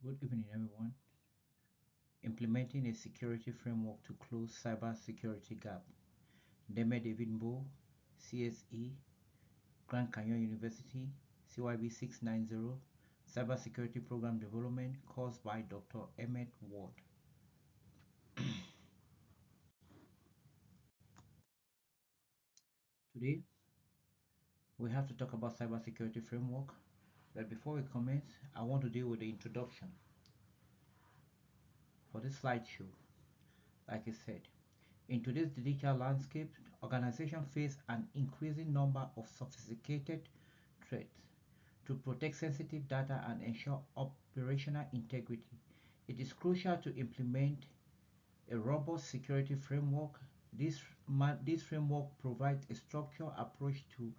Good evening, everyone. Implementing a security framework to close cyber security gap. Deme David Mbo, CSE, Grand Canyon University, CYB 690, Cybersecurity Program Development, caused by Dr. Emmett Ward. Today, we have to talk about cybersecurity framework. But before we commence, I want to deal with the introduction for this slideshow. Like I said, in today's digital landscape, organizations face an increasing number of sophisticated threats. To protect sensitive data and ensure operational integrity, it is crucial to implement a robust security framework. This framework provides a structured approach to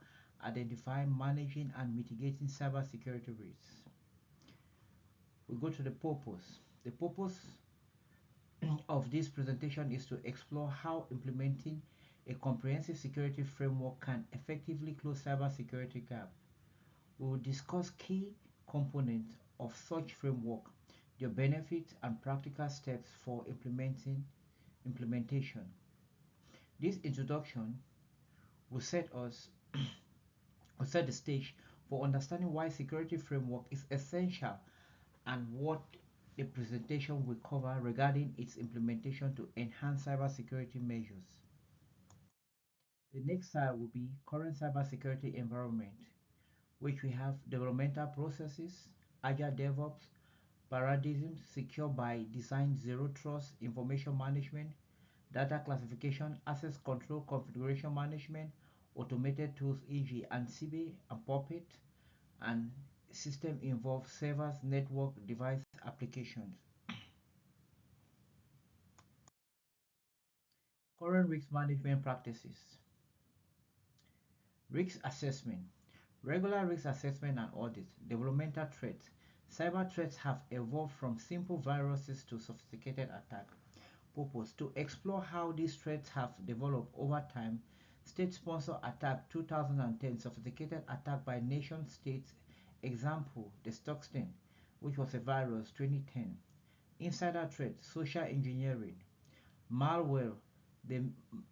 identifying, managing, and mitigating cybersecurity risks. We go to the purpose. The purpose of this presentation is to explore how implementing a comprehensive security framework can effectively close cybersecurity gap. We will discuss key components of such framework, their benefits and practical steps for implementation. This introduction will will set the stage for understanding why security framework is essential and what the presentation will cover regarding its implementation to enhance cybersecurity measures. The next slide will be current cybersecurity environment, which we have developmental processes, agile DevOps, paradigms, secure by design, zero trust, information management, data classification, access control, configuration management, automated tools, e.g. Ansible and Puppet, and system involve servers, network, device applications. Current risk management practices. Risk assessment. Regular risk assessment and audit. Developmental threats. Cyber threats have evolved from simple viruses to sophisticated attacks. Purpose: to explore how these threats have developed over time. State-sponsored attack 2010, sophisticated attack by nation states. Example: the Stuxnet, which was a virus, 2010. Insider threat, social engineering. Malware, the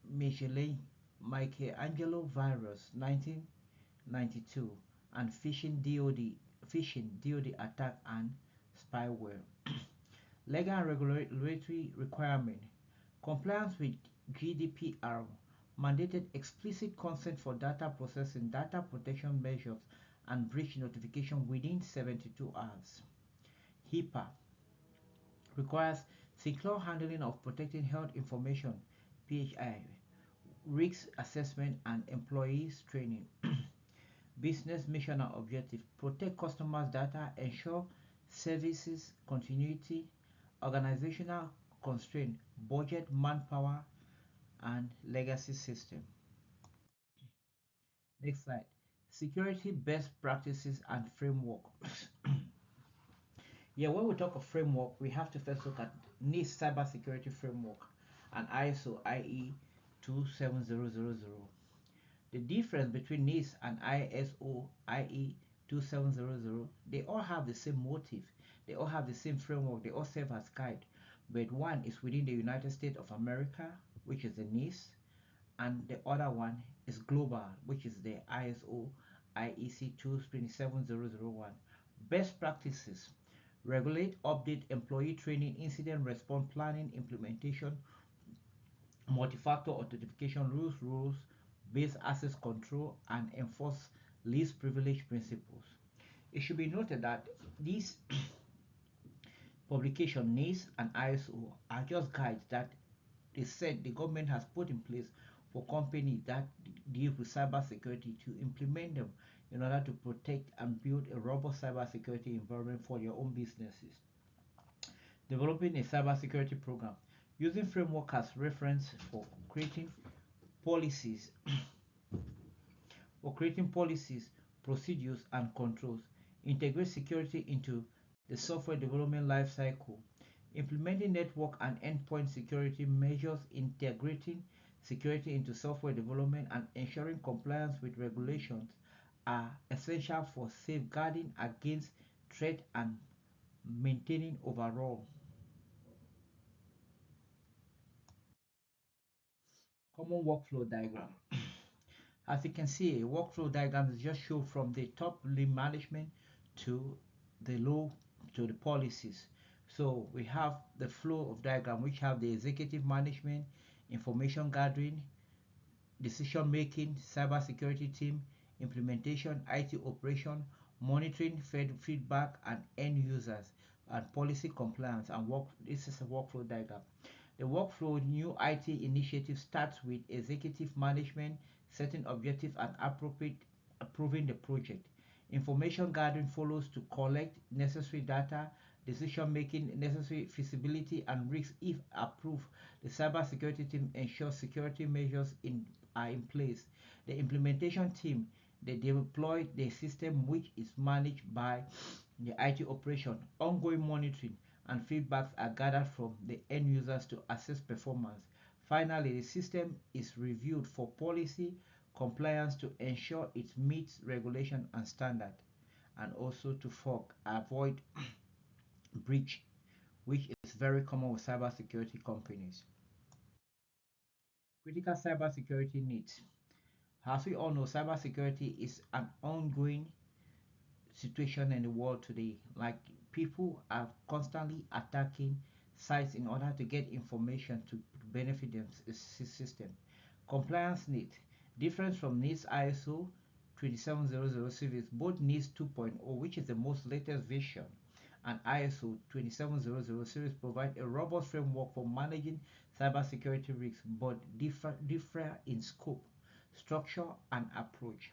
Michelangelo virus, 1992, and phishing DoD attack and spyware. Legal and regulatory requirement. Compliance with GDPR mandated explicit consent for data processing, data protection measures, and breach notification within 72 hours. HIPAA requires secure handling of protecting health information, PHI, risk assessment, and employees training. Business mission and objective: protect customers' data, ensure services continuity, organizational constraint, budget, manpower, and legacy system. Next slide. Security best practices and framework. Yeah, when we talk of framework, we have to first look at NIST cybersecurity framework and ISO IE 27000. The difference between NIST and ISO IE 2700, they all have the same motive, they all have the same framework, they all serve as guide, but one is within the United States of America, which is the NIST, and the other one is global, which is the ISO IEC 27001. Best practices: regulate, update, employee training, incident response planning, implementation, multi-factor authentication rules, base access control, and enforce least privilege principles. It should be noted that these publication NIST and ISO are just guides that they said the government has put in place for companies that deal with cybersecurity to implement them in order to protect and build a robust cybersecurity environment for your own businesses. Developing a cybersecurity program using framework as reference policies for creating policies, procedures, and controls. Integrate security into the software development lifecycle. Implementing network and endpoint security measures, integrating security into software development, and ensuring compliance with regulations are essential for safeguarding against threat and maintaining overall. Common workflow diagram. As you can see, workflow diagrams just show from the top limb management to the low to the policies. So we have the flow of diagram which have the executive management, information gathering, decision making, cybersecurity team, implementation, IT operation, monitoring, feedback, and end users, and policy compliance. And work. This is a workflow diagram. The workflow new IT initiative starts with executive management, setting objectives and appropriate approving the project. Information gathering follows to collect necessary data, decision making, necessary feasibility and risks if approved. The cybersecurity team ensures security measures are in place. The implementation team they deploy the system which is managed by the IT operation. Ongoing monitoring and feedbacks are gathered from the end users to assess performance. Finally, the system is reviewed for policy compliance to ensure it meets regulation and standard, and also to avoid breach, which is very common with cybersecurity companies. Critical cybersecurity needs. As we all know, cybersecurity is an ongoing situation in the world today. Like people are constantly attacking sites in order to get information to benefit them system. Compliance need difference from NIST ISO 27000 series. Both NIST 2.0, which is the most latest version, and ISO 27000 series provide a robust framework for managing cybersecurity risks, but differ in scope, structure, and approach.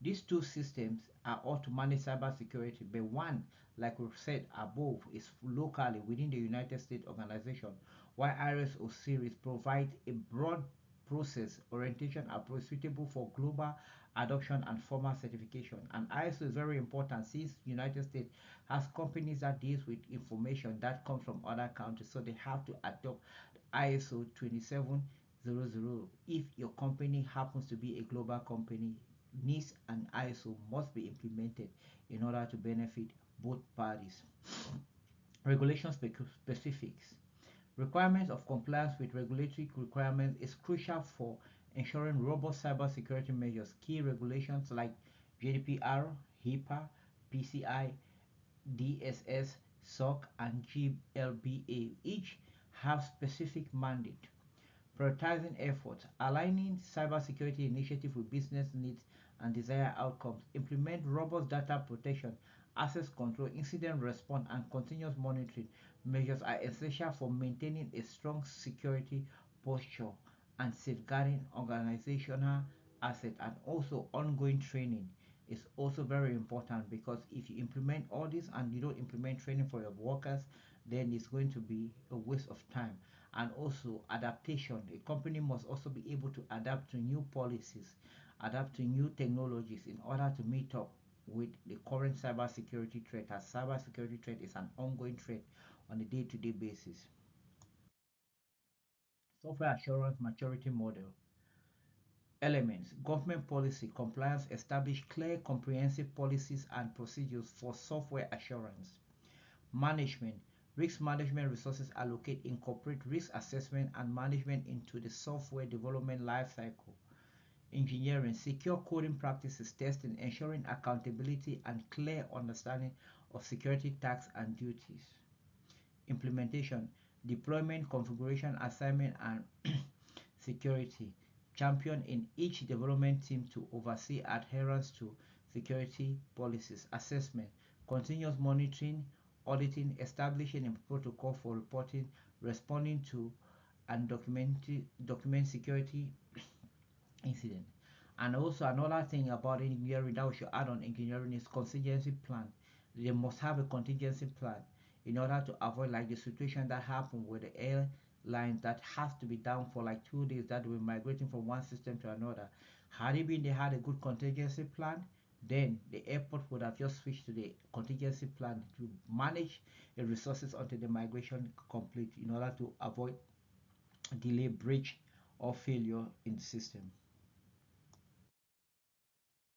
These two systems are all to manage cybersecurity, but one, like we've said above, is locally within the United States organization, while ISO series provide a broad process orientation approach suitable for global adoption and formal certification. And ISO is very important since United States has companies that deals with information that comes from other countries, so they have to adopt ISO 2700 if your company happens to be a global company. NIST and ISO must be implemented in order to benefit both parties. Regulation specifics. Requirements of compliance with regulatory requirements is crucial for ensuring robust cybersecurity measures. Key regulations like GDPR, HIPAA, PCI, DSS, SOC, and GLBA each have specific mandate. Prioritizing efforts, aligning cybersecurity initiatives with business needs and desired outcomes, implement robust data protection, access control, incident response, and continuous monitoring measures are essential for maintaining a strong security posture and safeguarding organizational assets. And also ongoing training is also very important, because if you implement all this and you don't implement training for your workers, then it's going to be a waste of time. And also adaptation, a company must also be able to adapt to new policies, adapt to new technologies in order to meet up with the current cybersecurity threat, as cybersecurity threat is an ongoing threat on a day-to-day basis. Software assurance maturity model. Elements: government policy compliance, establish clear comprehensive policies and procedures for software assurance. Management: risk management resources allocate incorporate risk assessment and management into the software development lifecycle. Engineering: secure coding practices, testing, ensuring accountability and clear understanding of security tasks and duties. Implementation: deployment, configuration, assignment, and security. Champion in each development team to oversee adherence to security policies. Assessment: continuous monitoring, auditing, establishing a protocol for reporting, responding to, and document security incident. And also another thing about engineering that we should add on engineering is contingency plan. They must have a contingency plan in order to avoid like the situation that happened with the airline that has to be down for like 2 days, that we're migrating from one system to another. Had it been they had a good contingency plan, then the airport would have just switched to the contingency plan to manage the resources until the migration complete in order to avoid delay, breach, or failure in the system.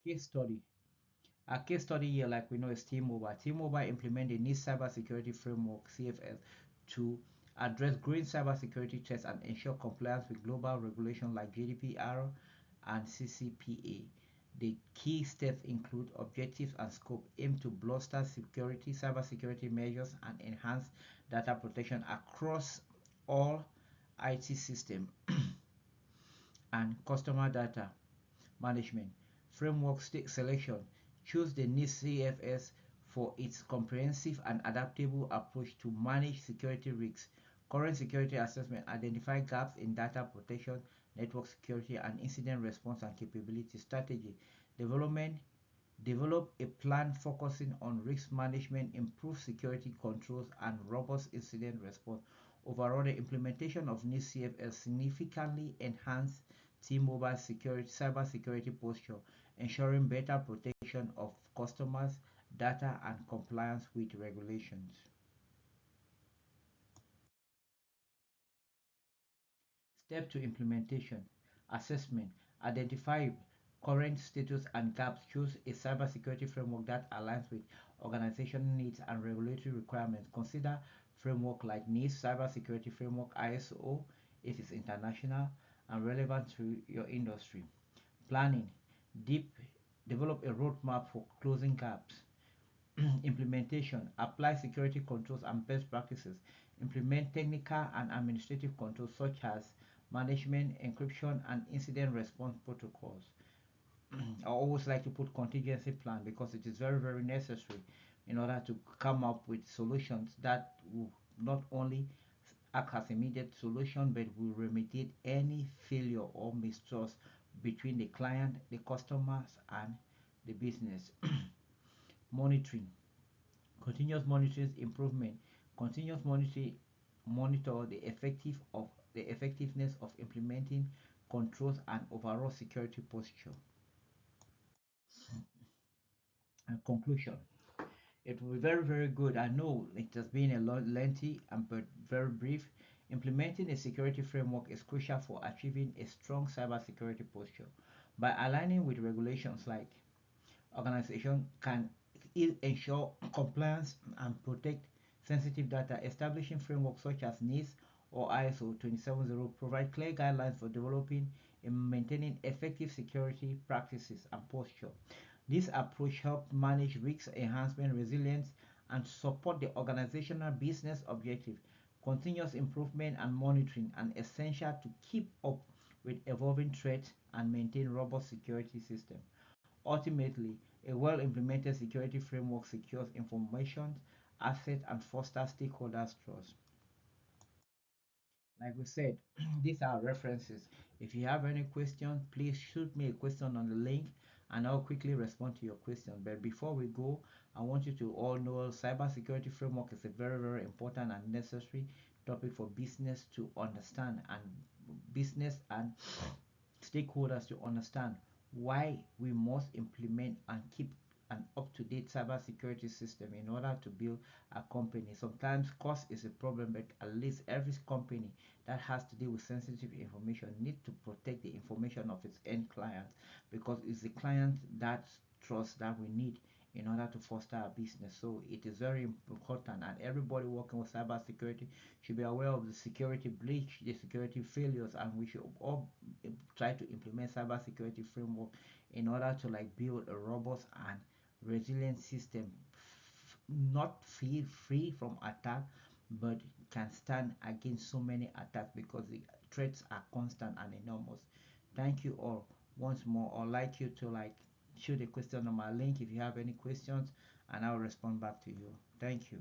Case study. A case study here, like we know, is T-Mobile. T-Mobile implemented the NIST Cybersecurity Framework (CFS) to address growing cybersecurity threats and ensure compliance with global regulations like GDPR and CCPA. The key steps include objectives and scope aimed to bolster security, cybersecurity measures, and enhance data protection across all IT systems and customer data management. Framework selection. Choose the NIST CFS for its comprehensive and adaptable approach to manage security risks. Current security assessment identify gaps in data protection, network security, and incident response and capability strategy. Development. Develop a plan focusing on risk management, improved security controls, and robust incident response. Overall, the implementation of NIST CFS significantly enhanced T-Mobile security, cybersecurity posture, ensuring better protection of customers' data and compliance with regulations. Step to implementation. Assessment. Identify current status and gaps. Choose a cybersecurity framework that aligns with organizational needs and regulatory requirements. Consider framework like NIST Cybersecurity Framework ISO if it's international and relevant to your industry. Planning. Deep Develop a roadmap for closing gaps. Implementation. Apply security controls and best practices. Implement technical and administrative controls such as management, encryption, and incident response protocols. I always like to put contingency plan because it is very, very necessary in order to come up with solutions that will not only act as immediate solution but will remediate any failure or mistrust between the client, the customers, and the business. Monitoring. Continuous monitoring improvement. Continuous monitoring monitor the effectiveness of implementing controls and overall security posture. And conclusion. It will be very, very good. I know it has been a lot lengthy and but very brief. Implementing a security framework is crucial for achieving a strong cybersecurity posture. By aligning with regulations like organization can ensure compliance and protect sensitive data. Establishing frameworks such as NIST or ISO 270 provide clear guidelines for developing and maintaining effective security practices and posture. This approach helps manage risk enhancement, resilience, and support the organizational business objective. Continuous improvement and monitoring are essential to keep up with evolving threats and maintain robust security systems. Ultimately, a well-implemented security framework secures information, assets, and fosters stakeholders' trust. Like we said, these are references. If you have any question, please shoot me a question on the link and I'll quickly respond to your question. But before we go, I want you to all know cybersecurity framework is a very, very important and necessary topic for business to understand and business and stakeholders to understand why we must implement and keep an up-to-date cybersecurity system in order to build a company. Sometimes cost is a problem, but at least every company that has to deal with sensitive information need to protect the information of its end client because it's the client that trust that we need in order to foster our business. So it is very important, and everybody working with cybersecurity should be aware of the security breach, the security failures, and we should all try to implement cybersecurity framework in order to like build a robust and resilient system, not free from attack, but can stand against so many attacks because the threats are constant and enormous. Thank you all once more. I'd like you to like shoot a question on my link if you have any questions, and I'll respond back to you. Thank you.